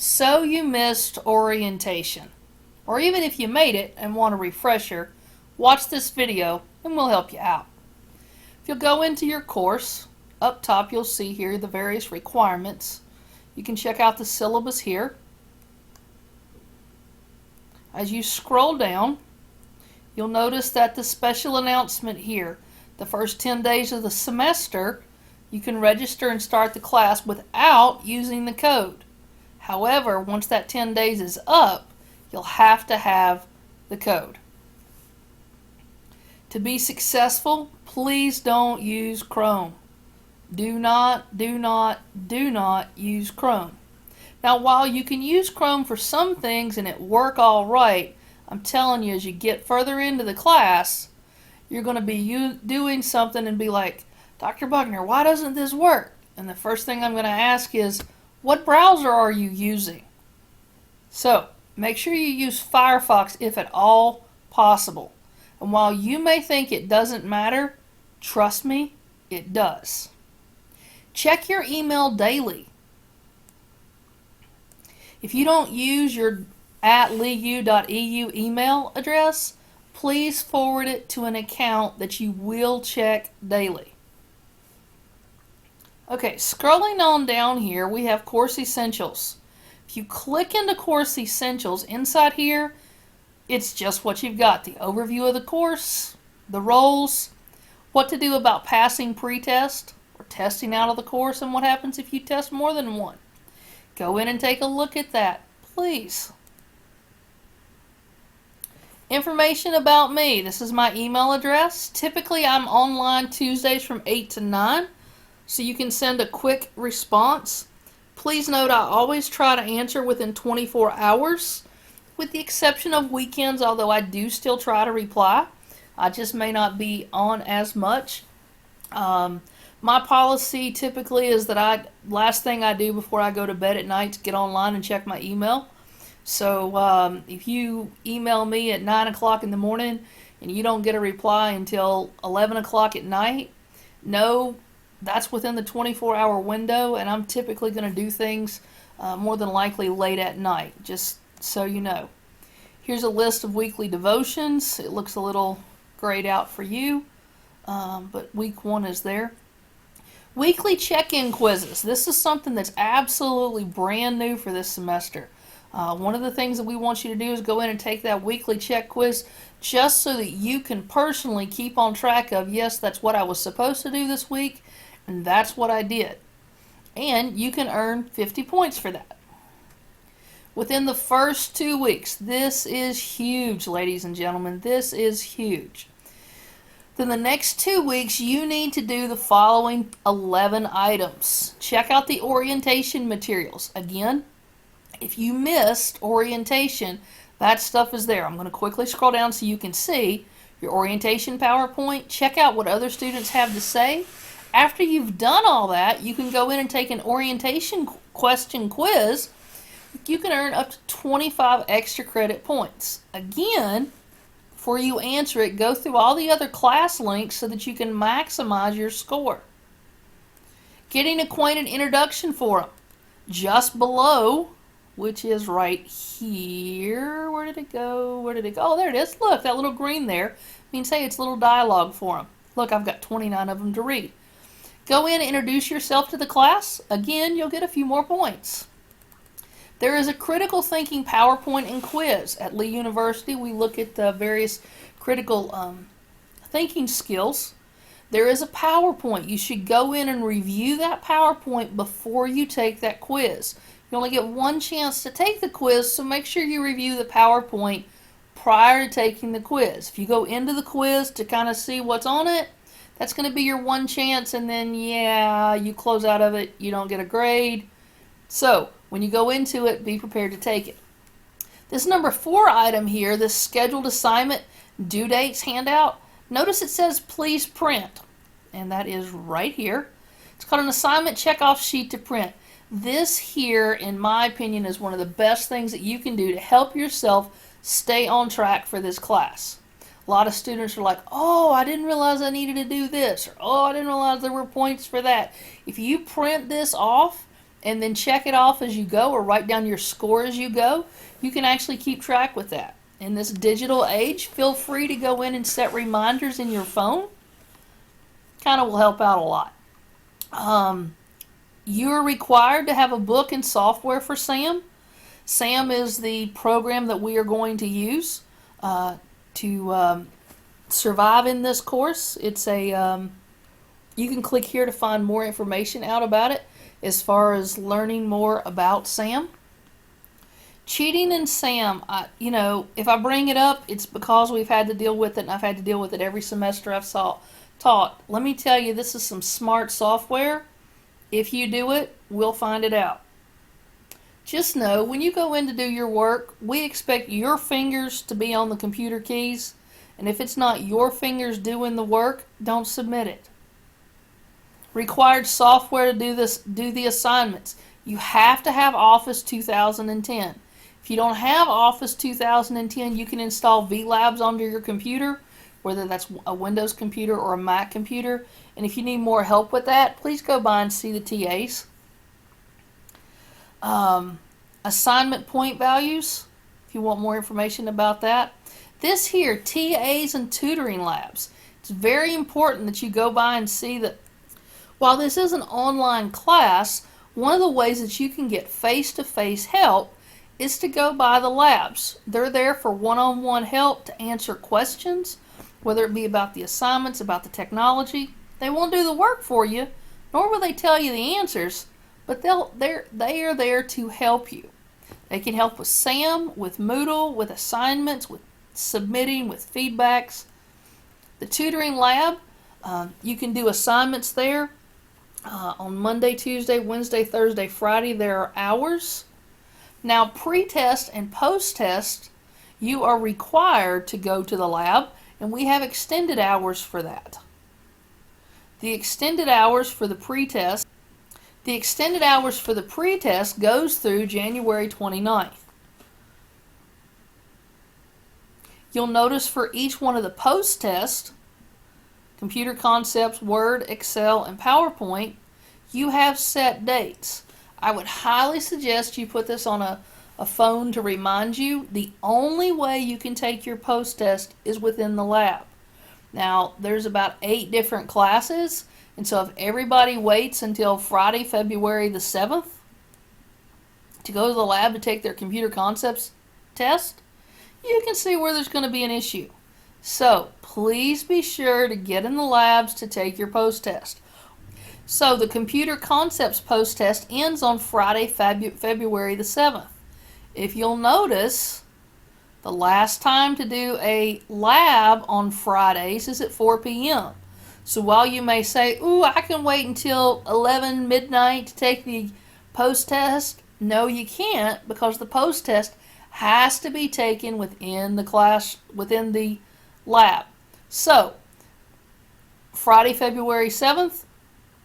So you missed orientation. Or even if you made it and want a refresher, watch this video and we'll help you out. If you'll go into your course, up top you'll see here the various requirements. You can check out the syllabus here. As you scroll down, you'll notice that the special announcement here, the first 10 days of the semester, you can register and start the class without using the code. However, once that 10 days is up, you'll have to have the code. To be successful, please don't use Chrome. Do not use Chrome. Now, while you can use Chrome for some things and it work all right, I'm telling you, as you get further into the class, you're going to be doing something and be like, Dr. Buckner, why doesn't this work? And the first thing I'm going to ask is, what browser are you using? So, make sure you use Firefox if at all possible. And while you may think it doesn't matter, trust me, it does. Check your email daily. If you don't use your @liu.edu email address, please forward it to an account that you will check daily. Okay, scrolling on down here, we have Course Essentials. If you click into Course Essentials, inside here, it's just what you've got. The overview of the course, the roles, what to do about passing pretest or testing out of the course, and what happens if you test more than one. Go in and take a look at that, please. Information about me. This is my email address. Typically, I'm online Tuesdays from 8 to 9, so you can send a quick response. Please note I always try to answer within 24 hours, with the exception of weekends, although I do still try to reply. I just may not be on as much. My policy typically is that last thing I do before I go to bed at night is get online and check my email. So if you email me at 9 o'clock in the morning and you don't get a reply until 11 o'clock at night, no, that's within the 24-hour window, and I'm typically going to do things more than likely late at night, just so you know. Here's a list of weekly devotions. It looks a little grayed out for you, but week 1 is there. Weekly check-in quizzes. This is something that's absolutely brand new for this semester. One of the things that we want you to do is go in and take that weekly check quiz just so that you can personally keep on track of, yes, that's what I was supposed to do this week, and that's what I did. And you can earn 50 points for that. Within the first 2 weeks, this is huge, ladies and gentlemen. This is huge. Then the next 2 weeks, you need to do the following 11 items. Check out the orientation materials. Again, if you missed orientation, that stuff is there. I'm going to quickly scroll down so you can see your orientation PowerPoint. Check out what other students have to say. After you've done all that, you can go in and take an orientation question quiz. You can earn up to 25 extra credit points. Again, before you answer it, go through all the other class links so that you can maximize your score. Getting acquainted introduction forum. Just below, which is right here. Where did it go? Where did it go? Oh, there it is. Look, that little green there means, hey, it's a little dialogue forum. Look, I've got 29 of them to read. Go in and introduce yourself to the class. Again, you'll get a few more points. There is a critical thinking PowerPoint and quiz. At Lee University, we look at the various critical thinking skills. There is a PowerPoint. You should go in and review that PowerPoint before you take that quiz. You only get one chance to take the quiz, so make sure you review the PowerPoint prior to taking the quiz. If you go into the quiz to kind of see what's on it, that's going to be your one chance, and then, yeah, you close out of it, you don't get a grade. So, when you go into it, be prepared to take it. This number 4 item here, this scheduled assignment due dates handout, notice it says please print, and that is right here. It's called an assignment checkoff sheet to print. This here, in my opinion, is one of the best things that you can do to help yourself stay on track for this class. A lot of students are like, oh, I didn't realize I needed to do this, or oh, I didn't realize there were points for that. If you print this off, and then check it off as you go or write down your score as you go. You can actually keep track with that. In this digital age, feel free to go in and set reminders in your phone. Kind of will help out a lot. You're required to have a book and software for SAM. SAM is the program that we are going to use to survive in this course. It's a you can click here to find more information out about it as far as learning more about SAM. Cheating in SAM, if I bring it up, it's because we've had to deal with it, and I've had to deal with it every semester I've taught. Let me tell you, this is some smart software. If you do it, we'll find it out. Just know, when you go in to do your work, we expect your fingers to be on the computer keys, and if it's not your fingers doing the work, don't submit it. Required software to do the assignments. You have to have Office 2010. If you don't have Office 2010, you can install VLabs onto your computer, whether that's a Windows computer or a Mac computer. And if you need more help with that, please go by and see the TAs. Assignment point values, if you want more information about that. This here, TAs and tutoring labs. It's very important that you go by and see that while this is an online class, one of the ways that you can get face-to-face help is to go by the labs. They're there for one-on-one help to answer questions, whether it be about the assignments, about the technology. They won't do the work for you, nor will they tell you the answers, but they are there to help you. They can help with SAM, with Moodle, with assignments, with submitting, with feedbacks. The tutoring lab, you can do assignments there. On Monday, Tuesday, Wednesday, Thursday, Friday, there are hours. Now, pre-test and post-test, you are required to go to the lab, and we have extended hours for that. The extended hours for the pre-test goes through January 29th. You'll notice for each one of the post-tests, Computer Concepts, Word, Excel, and PowerPoint, you have set dates. I would highly suggest you put this on a phone to remind you. The only way you can take your post-test is within the lab. Now, there's about 8 different classes, and so if everybody waits until Friday, February the 7th to go to the lab to take their Computer Concepts test, you can see where there's going to be an issue. So please be sure to get in the labs to take your post-test. So the Computer Concepts post-test ends on Friday, February the 7th. If you'll notice, the last time to do a lab on Fridays is at 4 p.m. So while you may say, ooh, I can wait until 11 midnight to take the post-test, no, you can't, because the post-test has to be taken within the lab. So, Friday, February 7th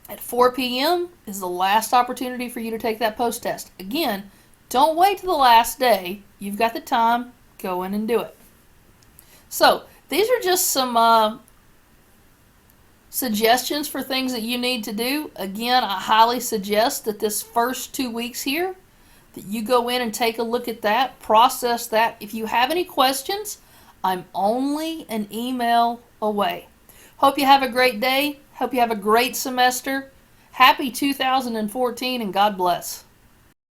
at 4 p.m. is the last opportunity for you to take that post-test. Again, don't wait till the last day. You've got the time. Go in and do it. So, these are just some suggestions for things that you need to do. Again, I highly suggest that this first 2 weeks here, that you go in and take a look at that, process that. If you have any questions, I'm only an email away. Hope you have a great day. Hope you have a great semester. Happy 2014, and God bless.